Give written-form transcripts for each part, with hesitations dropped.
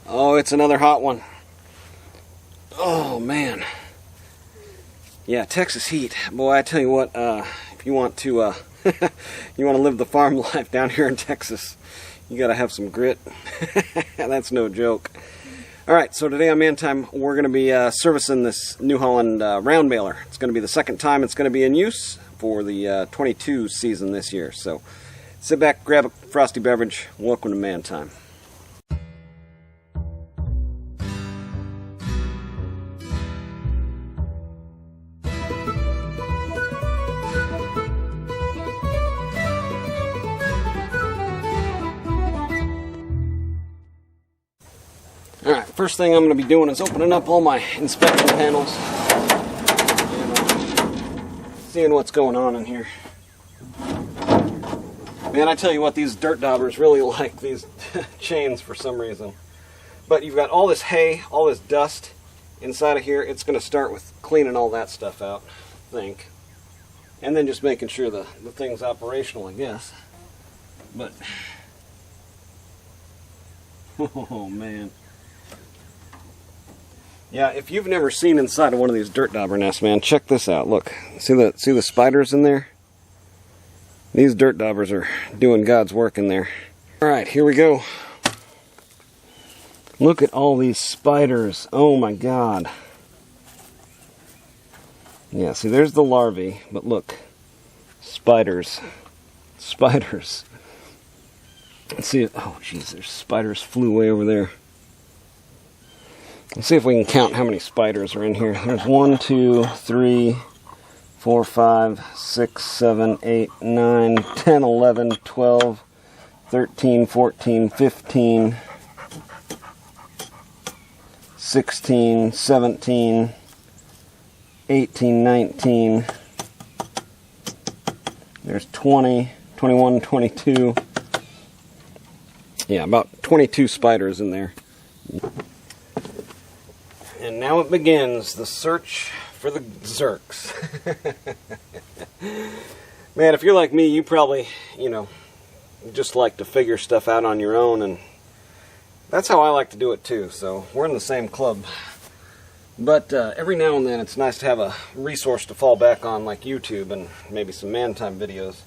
Oh, it's another hot one. Oh man. Yeah, Texas heat. Boy, I tell you what, if you want to you want to live the farm life down here in Texas, you gotta have some grit. That's no joke. Alright, so today on Man Time, we're going to be servicing this New Holland round baler. It's going to be the second time it's going to be in use for the 22 season this year. So sit back, grab a frosty beverage. Welcome to Man Time. Alright, first thing I'm going to be doing is opening up all my inspection panels and seeing what's going on in here. Man, I tell you what, these dirt daubers really like these chains for some reason. But you've got all this hay, all this dust inside of here. It's going to start with cleaning all that stuff out, I think. And then just making sure the thing's operational, I guess. But, oh man. Yeah, if you've never seen inside of one of these dirt dauber nests, man, check this out. Look, see the spiders in there? These dirt daubers are doing God's work in there. All right, here we go. Look at all these spiders. Oh my God. Yeah, see, there's the larvae, but look, spiders. Spiders. Let's see. Oh, jeez, there's spiders flew way over there. Let's see if we can count how many spiders are in here. There's 1, 2, 3, 4, 5, 6, 7, 8, 9, 10, 11, 12, 13, 14, 15, 16, 17, 18, 19. There's 20, 21, 22. Yeah, about 22 spiders in there. And now it begins, the search for the Zerks. Man, if you're like me, you probably, just like to figure stuff out on your own, and that's how I like to do it too, so we're in the same club. But every now and then it's nice to have a resource to fall back on, like YouTube and maybe some Man Time videos.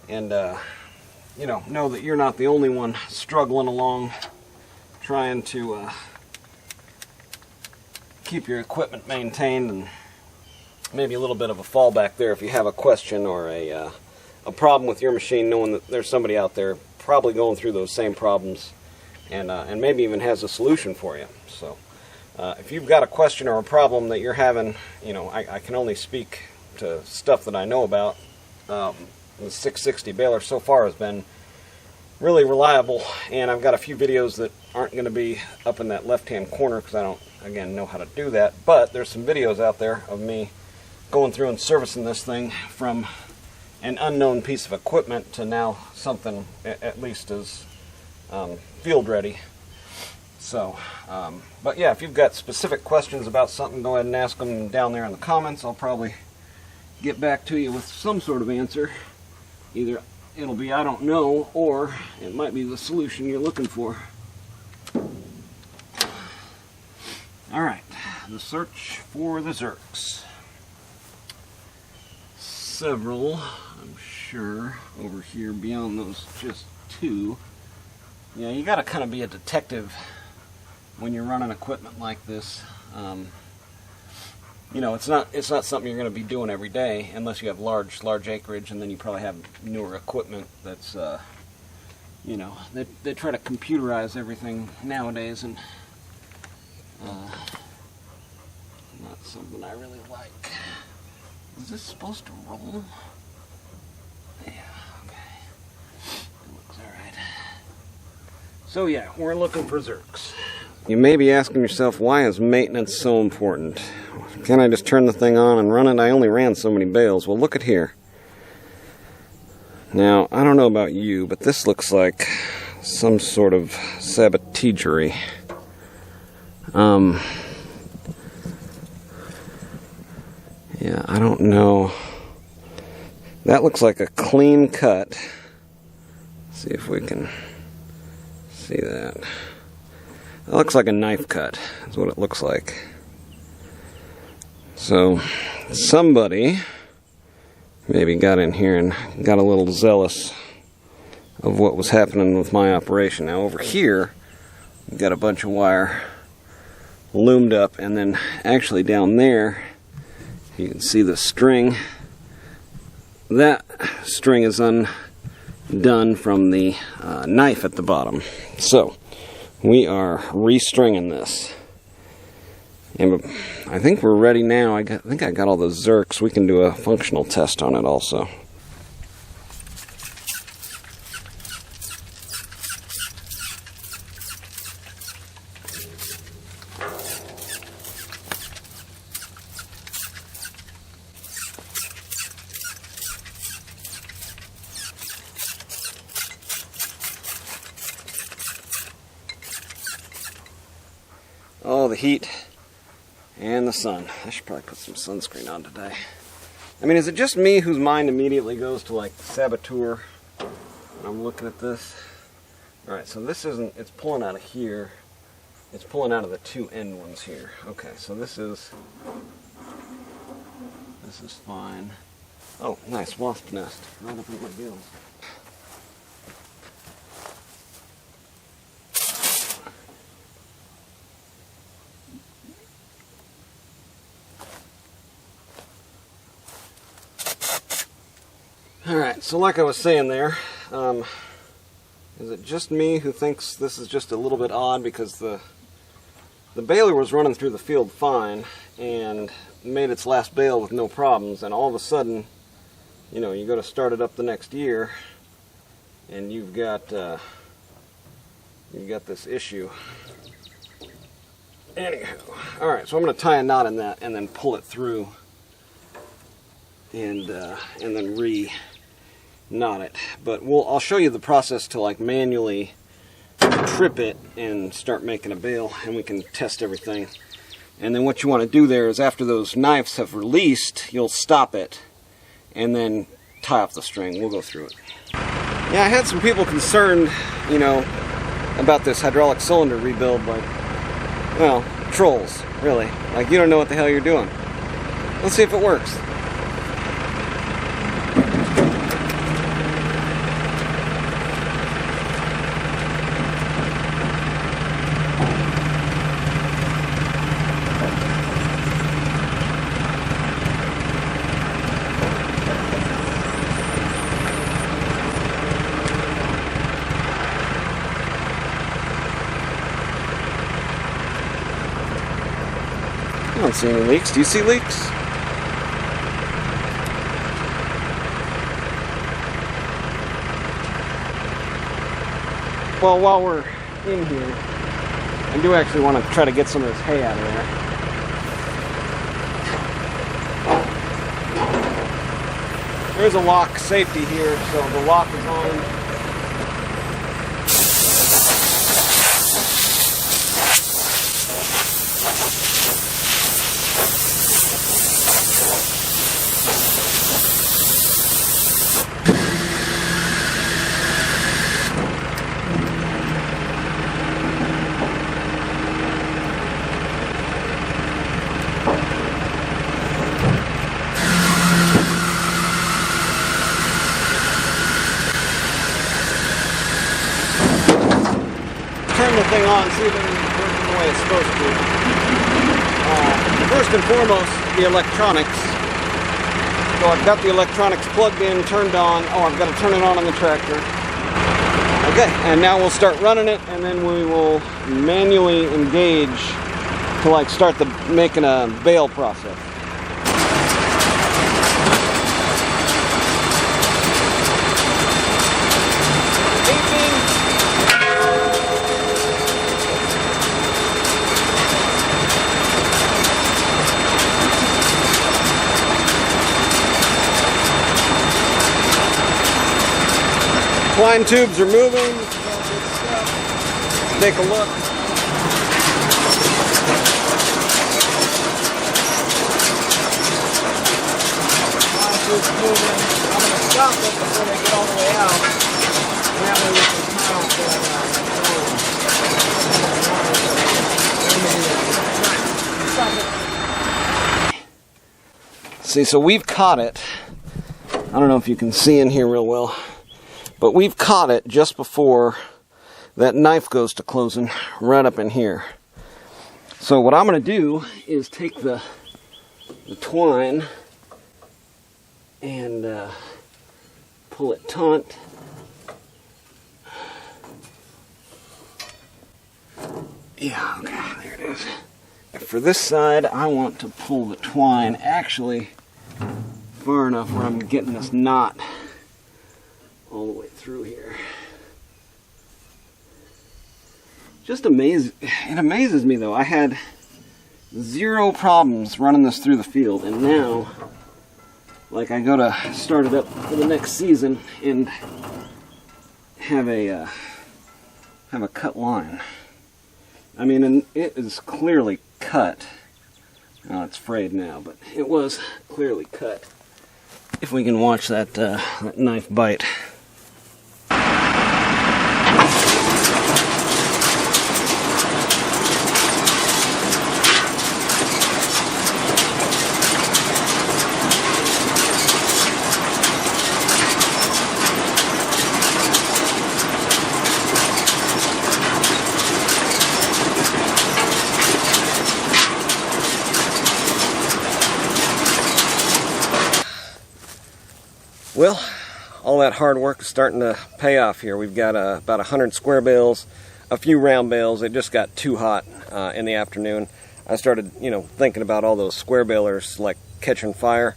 And, know that you're not the only one struggling along, trying to keep your equipment maintained, and maybe a little bit of a fallback there if you have a question or a problem with your machine, knowing that there's somebody out there probably going through those same problems and maybe even has a solution for you. So if you've got a question or a problem that you're having, I can only speak to stuff that I know about. The 660 baler so far has been really reliable, and I've got a few videos that aren't going to be up in that left-hand corner because I don't, again, know how to do that. But there's some videos out there of me going through and servicing this thing from an unknown piece of equipment to now something at least as field ready. So, but yeah, if you've got specific questions about something, go ahead and ask them down there in the comments. I'll probably get back to you with some sort of answer. Either it'll be I don't know, or it might be the solution you're looking for. Alright, the search for the Zerks. Several, I'm sure, over here beyond those just two. Yeah, you gotta kind of be a detective when you're running equipment like this. It's not something you're going to be doing every day unless you have large acreage, and then you probably have newer equipment that's, they try to computerize everything nowadays, and not something I really like. Is this supposed to roll? Yeah, okay. It looks alright. So yeah, we're looking for Zerks. You may be asking yourself, why is maintenance so important? Can't I just turn the thing on and run it? I only ran so many bales. Well, look at here. Now, I don't know about you, but this looks like some sort of sabotagery. Yeah, I don't know. That looks like a clean cut. Let's see if we can see that. It looks like a knife cut, is what it looks like. So, somebody maybe got in here and got a little zealous of what was happening with my operation. Now over here, we've got a bunch of wire loomed up, and then actually down there, you can see the string. That string is undone from the knife at the bottom. So, we are restringing this. And I think we're ready now. I think I got all the zerks. We can do a functional test on it also. Oh, the heat and the sun. I should probably put some sunscreen on today. I mean, is it just me whose mind immediately goes to like saboteur when I'm looking at this? Alright, so this isn't, it's pulling out of here. It's pulling out of the two end ones here. Okay, so this is fine. Oh, nice wasp nest right up in my gills. Alright, so like I was saying there, is it just me who thinks this is just a little bit odd, because the baler was running through the field fine and made its last bale with no problems, and all of a sudden, you know, you go to start it up the next year and you've got this issue. Anywho, alright, so I'm going to tie a knot in that and then pull it through and then re-knot it. But I'll show you the process to like manually trip it and start making a bale, and we can test everything. And then what you want to do there is, after those knives have released, you'll stop it and then tie off the string. We'll go through it. Yeah, I had some people concerned, you know, about this hydraulic cylinder rebuild, like, well, trolls, really. Like, you don't know what the hell you're doing. Let's see if it works. I don't see any leaks. Do you see leaks? Well, while we're in here, I do actually want to try to get some of this hay out of there. There's a lock safety here, so the lock is on. Turn the thing on, see if everything's working the way it's supposed to. First and foremost, the electronics. So I've got the electronics plugged in, turned on. Oh, I've got to turn it on the tractor. Okay, and now we'll start running it, and then we will manually engage to like start making a bale process. Twine tubes are moving. Take a look. Twine tubes moving. I'm going to stop it before they get all the way out. And that way we can count See, so we've caught it. I don't know if you can see in here real well, but we've caught it just before that knife goes to closing right up in here. So what I'm going to do is take the twine and pull it taut. Yeah, okay, there it is. And for this side, I want to pull the twine actually far enough where I'm getting this knot all the way through here. Just it amazes me though. I had zero problems running this through the field, and now, like, I go to start it up for the next season and have a cut line. I mean, and it is clearly cut. Oh, it's frayed now, but it was clearly cut. If we can watch that knife bite. Well, all that hard work is starting to pay off here. We've got about 100 square bales, a few round bales. It just got too hot in the afternoon. I started, thinking about all those square balers like catching fire,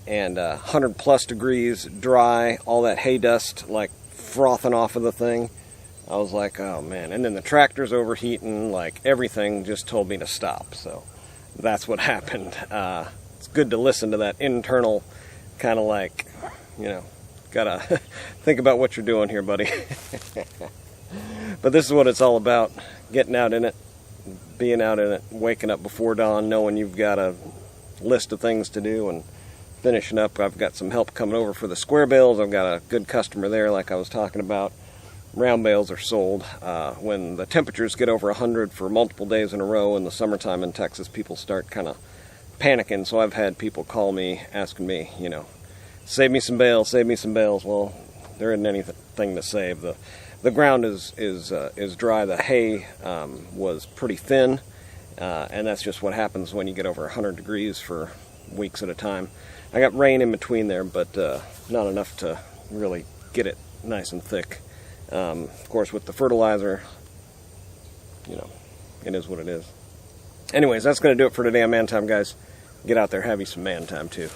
and 100 plus degrees, dry, all that hay dust like frothing off of the thing. I was like, oh man. And then the tractor's overheating, like everything just told me to stop. So that's what happened. It's good to listen to that internal kind of like, gotta think about what you're doing here, buddy. But this is what it's all about. Getting out in it, being out in it, waking up before dawn, knowing you've got a list of things to do, and finishing up. I've got some help coming over for the square bales. I've got a good customer there, like I was talking about. Round bales are sold. When the temperatures get over 100 for multiple days in a row in the summertime in Texas, people start kind of panicking. So I've had people call me, asking me, save me some bales, save me some bales. Well, there isn't anything to save. The ground is dry. The hay was pretty thin, and that's just what happens when you get over 100 degrees for weeks at a time. I got rain in between there, but not enough to really get it nice and thick. Of course, with the fertilizer, it is what it is. Anyways, that's going to do it for today on Man Time, guys. Get out there, have you some man time, too.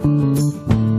Thank you.